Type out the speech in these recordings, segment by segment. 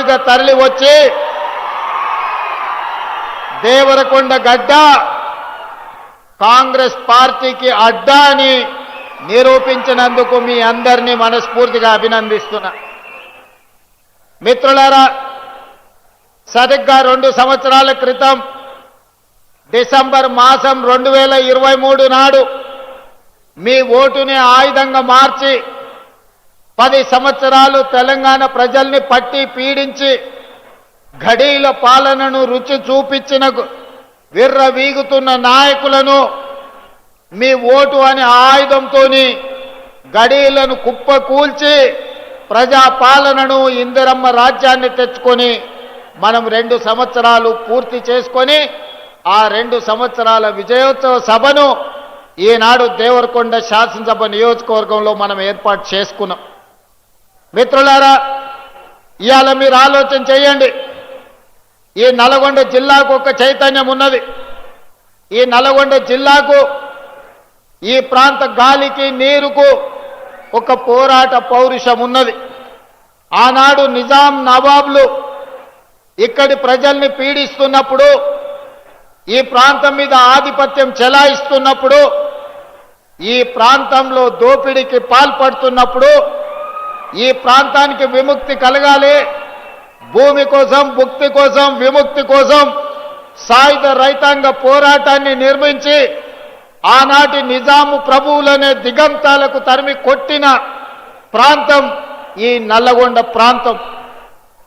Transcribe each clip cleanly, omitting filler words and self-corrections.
వేలాదిగా తరలి వచ్చి దేవరకొండ గడ్డ కాంగ్రెస్ పార్టీకి అడ్డా అని నిరూపించినందుకు మీ అందరినీ మనస్ఫూర్తిగా అభినందిస్తున్నా. మిత్రులారా, సరిగ్గా 2 సంవత్సరాల క్రితం డిసెంబర్ మాసం 2023 నాడు మీ ఓటుని ఆయుధంగా మార్చి 10 సంవత్సరాలు తెలంగాణ ప్రజల్ని పట్టి పీడించి ఘడీల పాలనను రుచి చూపించిన విర్రవీగుతున్న నాయకులను మీ ఓటు అనే ఆయుధంతోని గడీలను కుప్పకూల్చి ప్రజా పాలనను ఇందిరమ్మ రాజ్యాన్ని తెచ్చుకొని మనం 2 సంవత్సరాలు పూర్తి చేసుకొని ఆ 2 సంవత్సరాల విజయోత్సవ సభను ఈనాడు దేవరకొండ శాసనసభ నియోజకవర్గంలో మనం ఏర్పాటు చేసుకున్నాం. మిత్రులారా, ఇవాళ మీరు ఆలోచన చేయండి. ఈ నల్గొండ జిల్లాకు ఒక చైతన్యం ఉన్నది. ఈ నల్గొండ జిల్లాకు, ఈ ప్రాంత గాలికి నీరుకు ఒక పోరాట పౌరుషం ఉన్నది. ఆనాడు నిజాం నవాబులు ఇక్కడి ప్రజల్ని పీడిస్తున్నప్పుడు, ఈ ప్రాంతం మీద ఆధిపత్యం చెలాయిస్తున్నప్పుడు, ఈ ప్రాంతంలో దోపిడీకి పాల్పడుతున్నప్పుడు, ఈ ప్రాంతానికి విముక్తి కలగాలి, భూమి కోసం, భుక్తి కోసం, విముక్తి కోసం సాయుధ రైతాంగ పోరాటాన్ని నిర్మించి ఆనాటి నిజాము ప్రభువులనే దిగంతాలకు తరిమి కొట్టిన ప్రాంతం ఈ నల్లగొండ ప్రాంతం.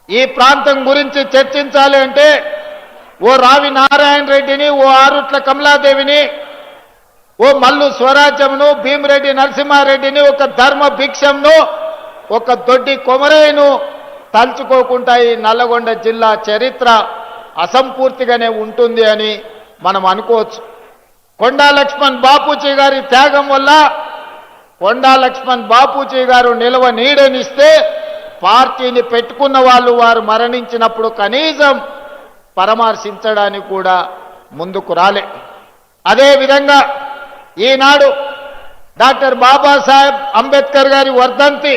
ఈ ప్రాంతం గురించి చర్చించాలి అంటే ఓ రావి నారాయణ రెడ్డిని, ఓ ఆరుట్ల కమలాదేవిని, ఓ మల్లు స్వరాజ్యంను, భీమిరెడ్డి నరసింహారెడ్డిని, ఒక ధర్మ భిక్షంను, ఒక దొడ్డి కొమరయ్యను తలుచుకోకుండా ఈ నల్లగొండ జిల్లా చరిత్ర అసంపూర్తిగానే ఉంటుంది అని మనం అనుకోవచ్చు. కొండా లక్ష్మణ్ బాపూజీ గారి త్యాగం వల్ల కొండా లక్ష్మణ్ బాపూజీ గారు నిలవ నీడనిస్తే పార్టీని పెట్టుకున్న వాళ్ళు వారు మరణించినప్పుడు కనీసం పరామర్శించడానికి కూడా ముందుకు రాలే. అదేవిధంగా ఈనాడు డాక్టర్ బాబాసాహెబ్ అంబేద్కర్ గారి వర్ధంతి,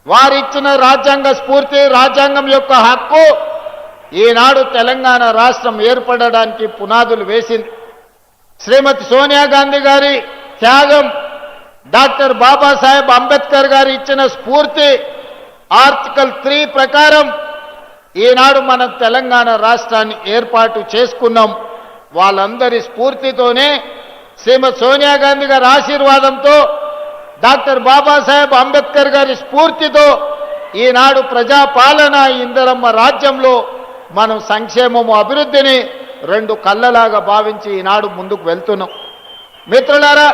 వారిచ్చిన రాజ్యాంగ స్ఫూర్తి, రాజ్యాంగం యొక్క హక్కు ఈనాడు తెలంగాణ రాష్ట్రం ఏర్పడడానికి పునాదులు వేసింది. శ్రీమతి సోనియా గాంధీ గారి త్యాగం, డాక్టర్ బాబాసాహెబ్ అంబేద్కర్ గారు ఇచ్చిన స్ఫూర్తి, ఆర్టికల్ 3 ప్రకారం ఈనాడు మనం తెలంగాణ రాష్ట్రాన్ని ఏర్పాటు చేసుకున్నాం. వాళ్ళందరి స్ఫూర్తితోనే, శ్రీమతి సోనియా గాంధీ గారి ఆశీర్వాదంతో, డాక్టర్ బాబాసాహెబ్ అంబేద్కర్ గారి స్ఫూర్తితో ఈనాడు ప్రజాపాలన, ఇందిరమ్మ రాజ్యంలో మనం సంక్షేమము, అభివృద్ధిని 2 కళ్ళలాగా భావించి ఈనాడు ముందుకు వెళ్తున్నాం. మిత్రులారా,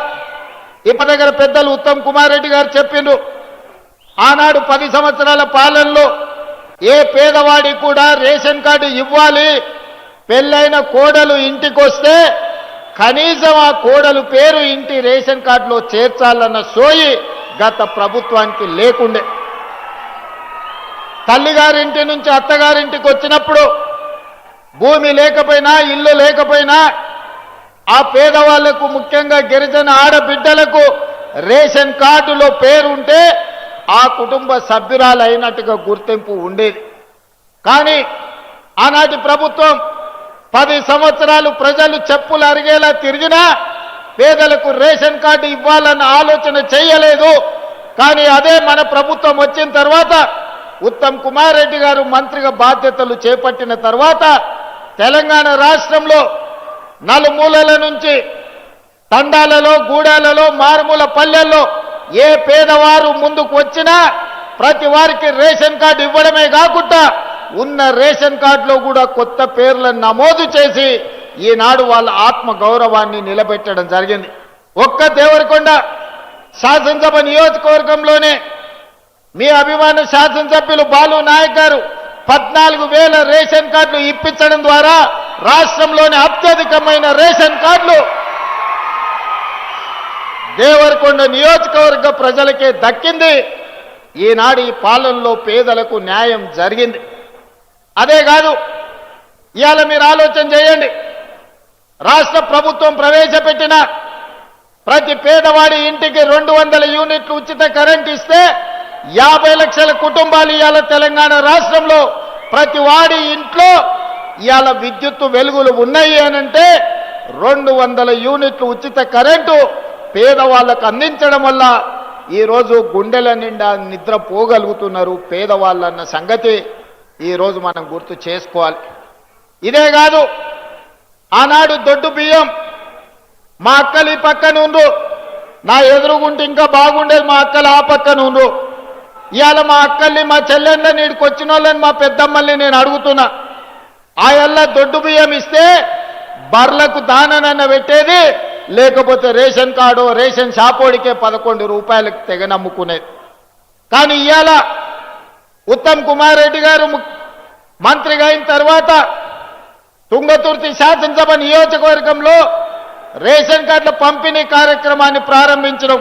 ఇప్పటి దగ్గర పెద్దలు ఉత్తమ్ కుమార్ రెడ్డి గారు చెప్పిండ్రు, ఆనాడు 10 సంవత్సరాల పాలనలో ఏ పేదవాడి కూడా రేషన్ కార్డు ఇవ్వాలి, పెళ్ళైన కోడలు ఇంటికి వస్తే కనీసం ఆ కోడలు పేరు ఇంటి రేషన్ కార్డులో చేర్చాలన్న సోయి గత ప్రభుత్వానికి లేకుండే. తల్లిగారింటి నుంచి అత్తగారింటికి వచ్చినప్పుడు భూమి లేకపోయినా, ఇల్లు లేకపోయినా ఆ పేదవాళ్లకు, ముఖ్యంగా గిరిజన ఆడబిడ్డలకు రేషన్ కార్డులో పేరుంటే ఆ కుటుంబ సభ్యురాలు అయినట్టుగా గుర్తింపు ఉండేది. కానీ ఆనాటి ప్రభుత్వం 10 సంవత్సరాలు ప్రజలు చెప్పులు అరిగేలా తిరిగినా పేదలకు రేషన్ కార్డు ఇవ్వాలన్న ఆలోచన చేయలేదు. కానీ అదే మన ప్రభుత్వం వచ్చిన తర్వాత, ఉత్తమ్ కుమార్ రెడ్డి గారు మంత్రిగా బాధ్యతలు చేపట్టిన తర్వాత తెలంగాణ రాష్ట్రంలో నలుమూలల నుంచి, తండాలలో, గూడాలలో, మారుమూల పల్లెల్లో ఏ పేదవారు ముందుకు వచ్చినా ప్రతి వారికి రేషన్ కార్డు ఇవ్వడమే కాకుండా ఉన్న రేషన్ కార్డులో కూడా కొత్త పేర్లను నమోదు చేసి ఈనాడు వాళ్ళ ఆత్మ గౌరవాన్ని నిలబెట్టడం జరిగింది. ఒక్క దేవరకొండ శాసనసభ నియోజకవర్గంలోనే మీ అభిమాన శాసనసభ్యులు బాలు నాయక్ గారు 14,000 రేషన్ కార్డులు ఇప్పించడం ద్వారా రాష్ట్రంలోని అత్యధికమైన రేషన్ కార్డులు దేవరకొండ నియోజకవర్గ ప్రజలకే దక్కింది. ఈనాడు ఈ పాలనలో పేదలకు న్యాయం జరిగింది. అదే కాదు, ఇవాళ మీరు ఆలోచన చేయండి, రాష్ట్ర ప్రభుత్వం ప్రవేశపెట్టిన ప్రతి పేదవాడి ఇంటికి 200 యూనిట్లు ఉచిత కరెంట్ ఇస్తే 50 లక్షల కుటుంబాలు ఇవాళ తెలంగాణ రాష్ట్రంలో ప్రతి వాడి ఇంట్లో ఇవాళ విద్యుత్తు వెలుగులు ఉన్నాయి అనంటే 200 యూనిట్లు ఉచిత కరెంటు పేదవాళ్ళకు అందించడం వల్ల ఈరోజు గుండెల నిండా నిద్ర పోగలుగుతున్నారు పేదవాళ్ళన్న సంగతి ఈరోజు మనం గుర్తు చేసుకోవాలి. ఇదే కాదు, ఆనాడు దొడ్డు బియ్యం మా అక్కలు ఈ పక్కన ఉండ్రు, నా ఎదురుగుంటే ఇంకా బాగుండేది, మా అక్కలు ఆ పక్కన ఉండ్రు. ఇవాళ మా అక్కల్ని మా చెల్లెళ్ళని నీడికి వచ్చిన వాళ్ళని మా పెద్దమ్మల్ని నేను అడుగుతున్నా, ఆ ఎల్ల దొడ్డు బియ్యం ఇస్తే బర్లకు దాననన్న పెట్టేది, లేకపోతే రేషన్ కార్డు రేషన్ షాపోడికే 11 రూపాయలకు తెగనమ్ముకునేది. కానీ ఇవాళ ఉత్తమ్ కుమార్ రెడ్డి గారు మంత్రిగా అయిన తర్వాత తుంగతుర్తి శాసనసభ నియోజకవర్గంలో రేషన్ కార్డుల పంపిణీ కార్యక్రమాన్ని ప్రారంభించడం,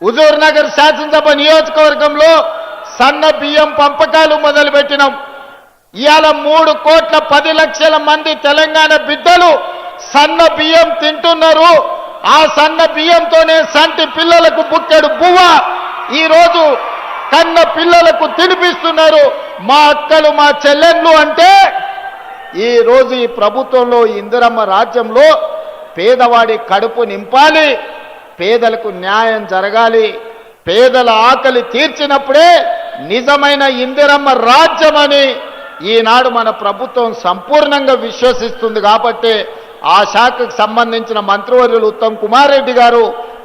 హుజూర్ నగర్ శాసనసభ నియోజకవర్గంలో సన్న బియ్యం పంపకాలు మొదలుపెట్టినాం. ఇవాళ 3,10,00,000 మంది తెలంగాణ బిడ్డలు సన్న బియ్యం తింటున్నారు. ఆ సన్న బియ్యంతోనే సంటి పిల్లలకు బుక్కెడు బువ్వ ఈరోజు కన్న పిల్లలకు తినిపిస్తున్నారు మా అక్కలు మా చెల్లెళ్ళు. అంటే ఈరోజు ఈ ప్రభుత్వంలో ఇందిరమ్మ రాజ్యంలో పేదవాడి కడుపు నింపాలి, పేదలకు న్యాయం జరగాలి, పేదల ఆకలి తీర్చినప్పుడే నిజమైన ఇందిరమ్మ రాజ్యం అని ఈనాడు మన ప్రభుత్వం సంపూర్ణంగా విశ్వసిస్తుంది. కాబట్టి ఆ శాఖకు సంబంధించిన మంత్రివర్యులు ఉత్తమ్ కుమార్ రెడ్డి గారు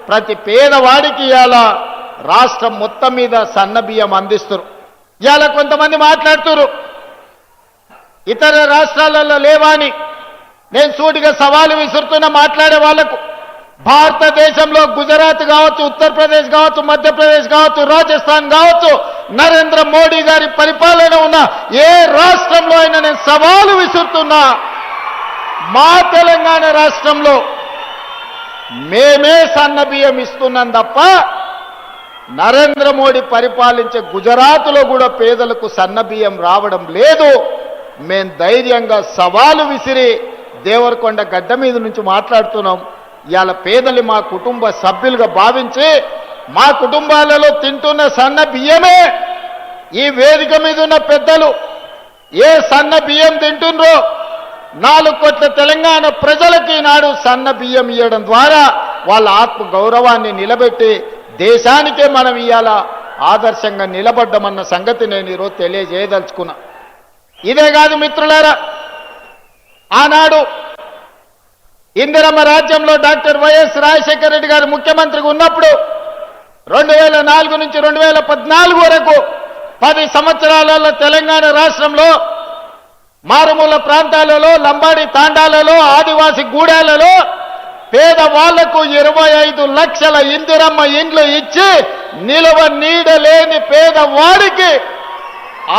ప్రతి పేదవాడికి ఇవాళ రాష్ట్రం మొత్తం మీద సన్న బియ్యం అందిస్తారు. ఇవాళ కొంతమంది మాట్లాడుతున్నారు ఇతర రాష్ట్రాలలో లేవాని. నేను సూటిగా సవాలు విసురుతున్న మాట్లాడే వాళ్లకు, భారతదేశంలో గుజరాత్ కావచ్చు, ఉత్తరప్రదేశ్ కావచ్చు, మధ్యప్రదేశ్ కావచ్చు, రాజస్థాన్ కావచ్చు, నరేంద్ర మోడీ గారి పరిపాలన ఉన్న ఏ రాష్ట్రంలో అయినా నేను సవాలు విసురుతున్నా, మా తెలంగాణ రాష్ట్రంలో మేమే సన్న బియ్యం ఇస్తున్నాం తప్ప నరేంద్ర మోడీ పరిపాలించే గుజరాత్లో కూడా పేదలకు సన్న బియ్యం రావడం లేదు. మేం ధైర్యంగా సవాలు విసిరి దేవరకొండ గడ్డ మీద నుంచి మాట్లాడుతున్నాం. ఇవాళ పేదలు మా కుటుంబ సభ్యులుగా భావించి మా కుటుంబాలలో తింటున్న సన్న బియ్యమే ఈ వేదిక మీద ఉన్న పెద్దలు ఏ సన్న బియ్యం తింటుండ్రో 4 కోట్ల తెలంగాణ ప్రజలకి ఈనాడు సన్న బియ్యం ఇవ్వడం ద్వారా వాళ్ళ ఆత్మ గౌరవాన్ని నిలబెట్టి దేశానికే మనం ఇవాళ ఆదర్శంగా నిలబడ్డమన్న సంగతి నేను ఈరోజు తెలియజేయదలుచుకున్నా. ఇదే కాదు మిత్రులారా, ఆనాడు ఇందిరమ్మ రాజ్యంలో డాక్టర్ వైఎస్ రాజశేఖర రెడ్డి గారు ముఖ్యమంత్రిగా ఉన్నప్పుడు 2004 నుంచి 2014 వరకు 10 సంవత్సరాలలో తెలంగాణ రాష్ట్రంలో మారుమూల ప్రాంతాలలో, లంబాడి తాండాలలో, ఆదివాసి గూడాలలో పేదవాళ్లకు 25 లక్షల ఇందిరమ్మ ఇండ్లు ఇచ్చి నిలవ నీడలేని పేదవాడికి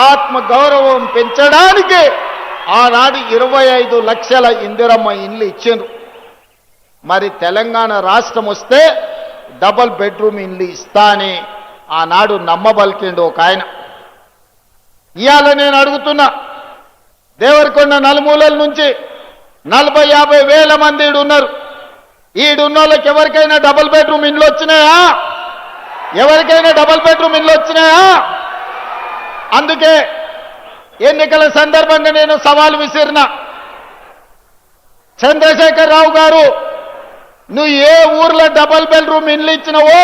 ఆత్మ గౌరవం పెంచడానికి ఆనాడు 25 లక్షల ఇందిరమ్మ ఇండ్లు ఇచ్చిండ్రు. మరి తెలంగాణ రాష్ట్రం వస్తే డబుల్ బెడ్రూమ్ ఇండ్లు ఇస్తా అని ఆనాడు నమ్మబలికిండు ఒక ఆయన. ఇవాళ నేను అడుగుతున్నా, దేవరకొండ నలుమూలల నుంచి 40-50 వేల మంది ఈడున్నారు. ఈడున్నోళ్ళకి ఎవరికైనా డబుల్ బెడ్రూమ్ ఇండ్లు వచ్చినాయా? ఎవరికైనా డబుల్ బెడ్రూమ్ ఇండ్లు వచ్చినాయా? అందుకే ఎన్నికల సందర్భంగా నేను సవాల్ విసిరిన, చంద్రశేఖర్ రావు గారు నువ్వు ఏ ఊర్లో డబుల్ బెడ్రూమ్ ఇండ్లు ఇచ్చినావో